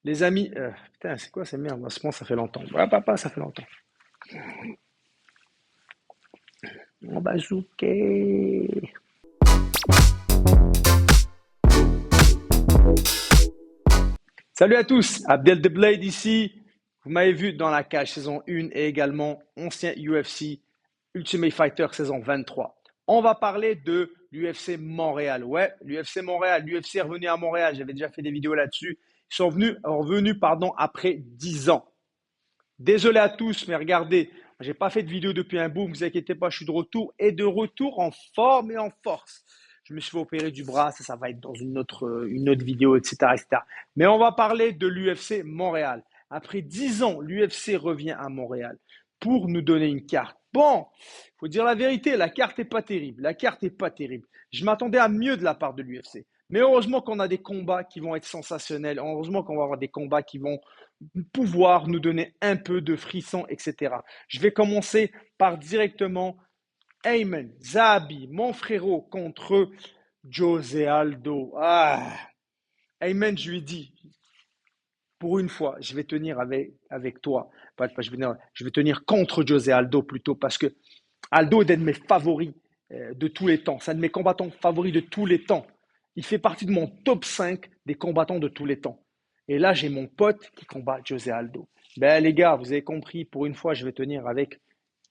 Les amis, putain, c'est quoi ces merdes? Je pense que ça fait longtemps. Ouais, papa, ça fait longtemps. On va zouker. Salut à tous, Abdel the Blade ici. Vous m'avez vu dans la cage saison 1 et également ancien UFC Ultimate Fighter saison 23. On va parler de l'UFC Montréal. Ouais, l'UFC Montréal, l'UFC est revenu à Montréal. J'avais déjà fait des vidéos là-dessus. Ils sont revenus après 10 ans. Désolé à tous, mais regardez, j'ai pas fait de vidéo depuis un bout, ne vous inquiétez pas, je suis de retour et de retour en forme et en force. Je me suis fait opérer du bras, ça va être dans une autre vidéo, etc., etc. Mais on va parler de l'UFC Montréal. Après 10 ans, l'UFC revient à Montréal pour nous donner une carte. Bon, il faut dire la vérité, la carte est pas terrible. La carte est pas terrible. Je m'attendais à mieux de la part de l'UFC. Mais heureusement qu'on a des combats qui vont être sensationnels. Heureusement qu'on va avoir des combats qui vont pouvoir nous donner un peu de frisson, etc. Je vais commencer par directement Ayman Zahabi, mon frérot, contre José Aldo. Ah, Ayman, je lui dis, pour une fois, je vais tenir avec toi. Je vais tenir contre José Aldo plutôt parce que Aldo est un de mes favoris de tous les temps. C'est un de mes combattants favoris de tous les temps. Il fait partie de mon top 5 des combattants de tous les temps. Et là, j'ai mon pote qui combat José Aldo. Ben les gars, vous avez compris, pour une fois, je vais tenir avec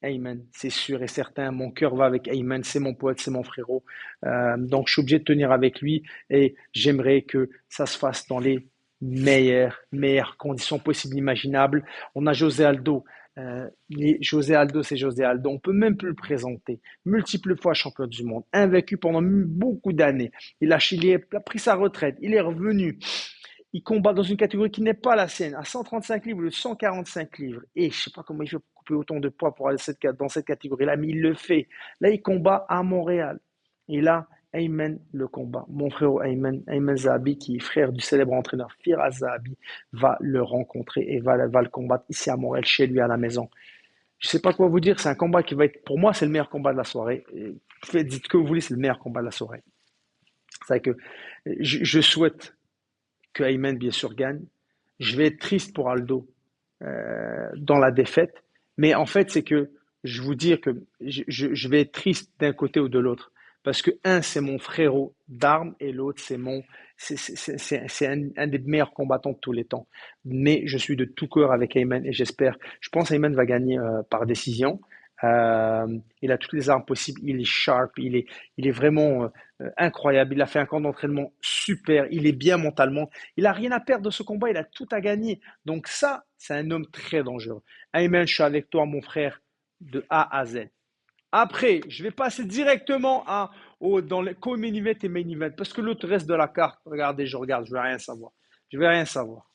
Ayman. C'est sûr et certain, mon cœur va avec Ayman, c'est mon pote, c'est mon frérot. Donc, je suis obligé de tenir avec lui et j'aimerais que ça se fasse dans les meilleures conditions possibles, imaginables. On a José Aldo. José Aldo, c'est José Aldo. On peut même plus le présenter. Multiples fois champion du monde, invaincu pendant beaucoup d'années. Il a pris sa retraite. Il est revenu. Il combat dans une catégorie qui n'est pas la sienne, à 135 livres ou 145 livres. Et je ne sais pas comment il fait pour couper autant de poids pour aller dans cette catégorie-là, mais il le fait. Là, il combat à Montréal. Et là, Ayman le combat. Mon frère Ayman Zahabi, qui est frère du célèbre entraîneur Firas Zahabi, va le rencontrer et va le combattre ici à Montréal, chez lui à la maison. Je ne sais pas quoi vous dire, c'est un combat qui va être, pour moi, c'est le meilleur combat de la soirée. Dites ce que vous voulez, c'est le meilleur combat de la soirée. C'est vrai que je souhaite que Ayman, bien sûr, gagne. Je vais être triste pour Aldo dans la défaite. Mais en fait, c'est que je vous dire que je vais être triste d'un côté ou de l'autre. Parce que un, c'est mon frérot d'armes et l'autre, c'est un des meilleurs combattants de tous les temps. Mais je suis de tout cœur avec Ayman et je pense Ayman va gagner par décision. Il a toutes les armes possibles, il est sharp, il est vraiment incroyable. Il a fait un camp d'entraînement super, il est bien mentalement. Il a rien à perdre de ce combat, il a tout à gagner. Donc ça, c'est un homme très dangereux. Ayman, je suis avec toi, mon frère, de A à Z. Après, je vais passer directement dans les co-main event et main event, parce que l'autre reste de la carte, regardez, je regarde, je vais rien savoir. Je vais rien savoir.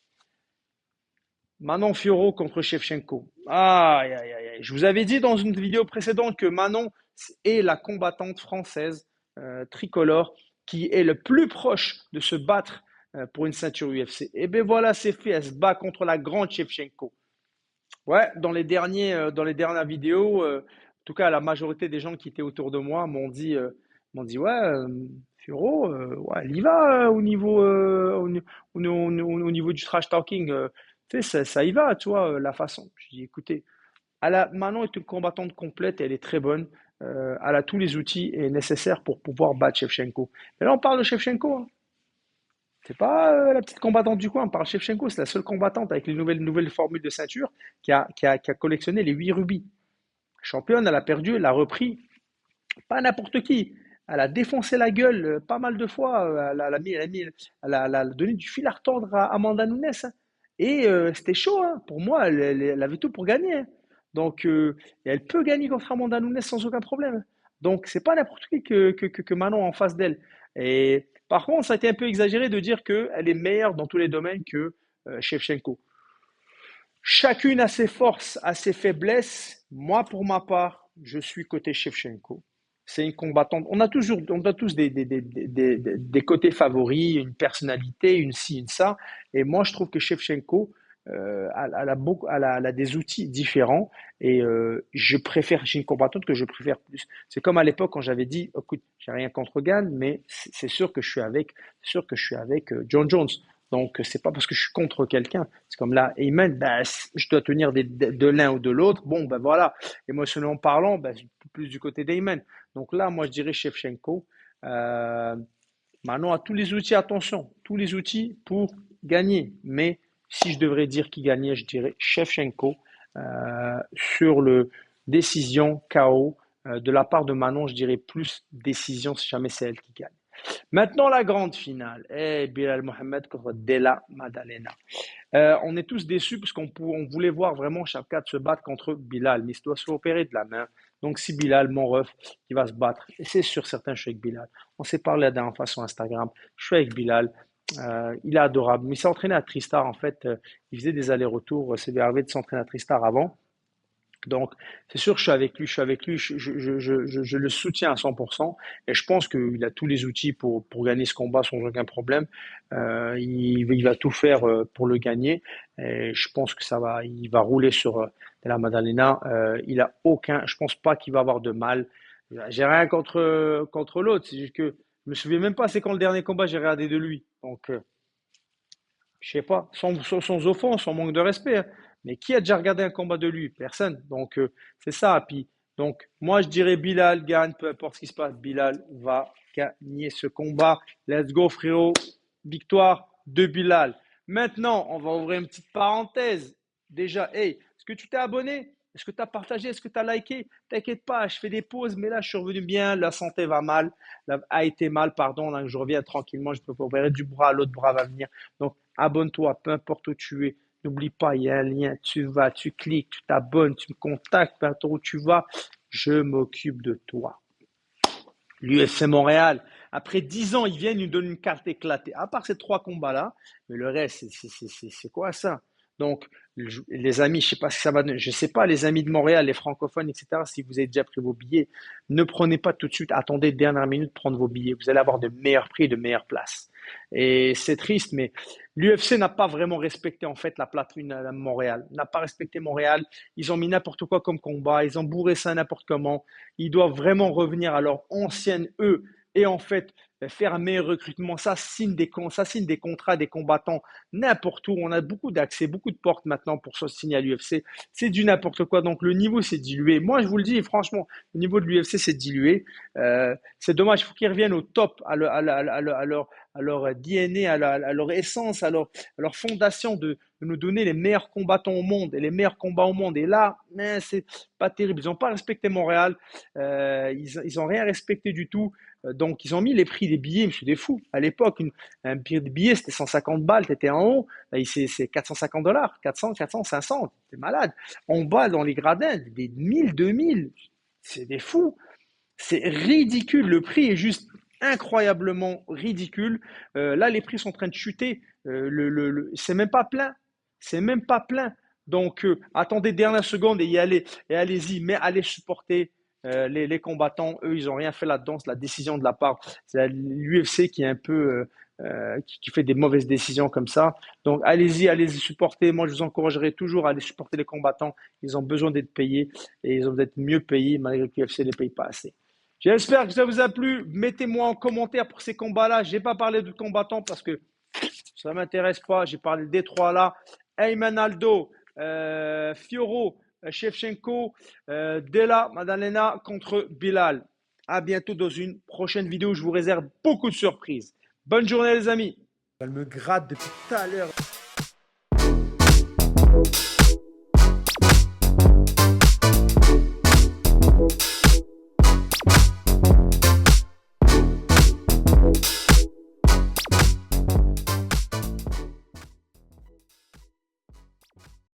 Manon Fiorot contre Shevchenko. Aïe, aïe, aïe, aïe. Je vous avais dit dans une vidéo précédente que Manon est la combattante française tricolore qui est le plus proche de se battre pour une ceinture UFC. Et bien voilà, c'est fait. Elle se bat contre la grande Shevchenko. Ouais, dans les dernières vidéos, en tout cas, la majorité des gens qui étaient autour de moi m'ont dit ouais, Furo, ouais, elle y va au niveau du trash talking. Tu sais, ça y va, tu vois, la façon. Je dis, écoutez, Manon est une combattante complète, elle est très bonne. Elle a tous les outils nécessaires pour pouvoir battre Shevchenko. Mais là, on parle de Shevchenko, hein. C'est pas la petite combattante du coin, on parle Shevchenko, c'est la seule combattante avec les nouvelles formules de ceinture qui a collectionné les 8 rubis. Championne, elle a perdu, elle a repris, pas n'importe qui. Elle a défoncé la gueule pas mal de fois, elle a donné du fil à retordre à Amanda Nunes, hein. Et c'était chaud, hein. Pour moi, elle avait tout pour gagner, hein. Donc, elle peut gagner contre Amanda Nunes sans aucun problème. Donc, c'est pas n'importe qui que Manon en face d'elle. Et par contre, ça a été un peu exagéré de dire qu'elle est meilleure dans tous les domaines que Shevchenko. Chacune a ses forces, a ses faiblesses. Moi, pour ma part, je suis côté Shevchenko. C'est une combattante. On a tous des côtés favoris, une personnalité, une ci, une ça. Et moi, je trouve que Shevchenko, elle a des outils différents. Et j'ai une combattante que je préfère plus. C'est comme à l'époque quand j'avais dit, écoute, j'ai rien contre Gann, mais c'est sûr que je suis avec John Jones. Donc, c'est pas parce que je suis contre quelqu'un. C'est comme là, Ayman, ben, je dois tenir de l'un ou de l'autre. Bon, ben voilà. Émotionnellement parlant, ben, je suis plus du côté d'Ayman. Donc là, moi, je dirais Shevchenko. Euh, Maintenant, à tous les outils, attention, tous les outils pour gagner. Mais si je devrais dire qui gagnait, je dirais Shevchenko sur le décision KO. De la part de Manon, je dirais plus décision si jamais c'est elle qui gagne. Maintenant, la grande finale. Bilal Mohamed contre Della Maddalena. On est tous déçus parce on voulait voir vraiment Shavkat se battre contre Bilal, mais il doit se faire opérer de la main. Donc si Bilal, mon ref, qui va se battre, et c'est sûr certain, je suis avec Bilal. On s'est parlé la dernière fois sur Instagram, je suis avec Bilal. Il est adorable, mais il s'est entraîné à Tristar en fait. Il faisait des allers-retours, c'est arrivé de s'entraîner à Tristar avant. Donc, c'est sûr que je suis avec lui, je le soutiens à 100% et je pense qu'il a tous les outils pour gagner ce combat sans aucun problème. Il va tout faire pour le gagner et je pense que il va rouler sur De la Maddalena. Je pense pas qu'il va avoir de mal. J'ai rien contre l'autre, c'est juste que je me souviens même pas c'est quand le dernier combat j'ai regardé de lui. Donc, je sais pas, sans offense, sans manque de respect, hein. Mais qui a déjà regardé un combat de lui? Personne. Donc, c'est ça. Puis, donc, moi, je dirais Bilal gagne, peu importe ce qui se passe. Bilal va gagner ce combat. Let's go, frérot. Victoire de Bilal. Maintenant, on va ouvrir une petite parenthèse. Déjà, hey, est-ce que tu t'es abonné? Est-ce que tu as partagé? Est-ce que tu as liké? T'inquiète pas, je fais des pauses, mais là, je suis revenu bien. La santé va mal. A été mal, pardon. Là, je reviens tranquillement. Je peux pas opérer du bras, l'autre bras va venir. Donc, abonne-toi, peu importe où tu es. N'oublie pas, il y a un lien. Tu vas, tu cliques, tu t'abonnes, tu me contactes, peu importe où tu vas. Je m'occupe de toi. L'UFC Montréal, après 10 ans, ils viennent, ils nous donnent une carte éclatée. À part ces trois combats-là, mais le reste, c'est quoi ça? Donc, les amis, je sais pas si ça va, je sais pas, les amis de Montréal, les francophones, etc., si vous avez déjà pris vos billets, ne prenez pas tout de suite, attendez dernière minute de prendre vos billets. Vous allez avoir de meilleurs prix, de meilleures places. Et c'est triste, mais l'UFC n'a pas vraiment respecté en fait la plateforme à Montréal, n'a pas respecté Montréal. Ils ont mis n'importe quoi comme combat, ils ont bourré ça n'importe comment. Ils doivent vraiment revenir à leur ancienne eux et en fait faire un meilleur recrutement. Ça signe des contrats des combattants n'importe où. On a beaucoup d'accès, beaucoup de portes maintenant pour se signer à l'UFC. C'est du n'importe quoi. Donc le niveau s'est dilué. Moi, je vous le dis franchement, le niveau de l'UFC s'est dilué. C'est dommage. Il faut qu'ils reviennent au top, à leur DNA, à leur essence, à leur fondation de nous donner les meilleurs combattants au monde et les meilleurs combats au monde. Et là, c'est pas terrible. Ils n'ont pas respecté Montréal. Ils ont rien respecté du tout. Donc, ils ont mis les prix des billets, mais c'est des fous. À l'époque, un prix de billet, c'était 150 balles, tu étais en haut. Là, c'est 450 $, 400, 500, t'es malade. En bas, dans les gradins, des 1000, 2000, c'est des fous. C'est ridicule. Le prix est juste incroyablement ridicule. Là, les prix sont en train de chuter. C'est même pas plein. C'est même pas plein. Donc, attendez dernière seconde et y allez. Et allez-y, mais allez supporter les combattants. Eux, ils n'ont rien fait là-dedans. C'est la décision de la part. C'est l'UFC qui est un peu. Qui fait des mauvaises décisions comme ça. Donc, allez-y supporter. Moi, je vous encouragerai toujours à aller supporter les combattants. Ils ont besoin d'être payés et ils ont d'être mieux payés malgré que l'UFC ne les paye pas assez. J'espère que ça vous a plu. Mettez-moi en commentaire pour ces combats-là. Je n'ai pas parlé de combattants parce que ça ne m'intéresse pas. J'ai parlé des trois là. Ayman Aldo, Fioro, Shevchenko, Della Maddalena contre Bilal. À bientôt dans une prochaine vidéo. Je vous réserve beaucoup de surprises. Bonne journée les amis. Elle me gratte depuis tout à l'heure.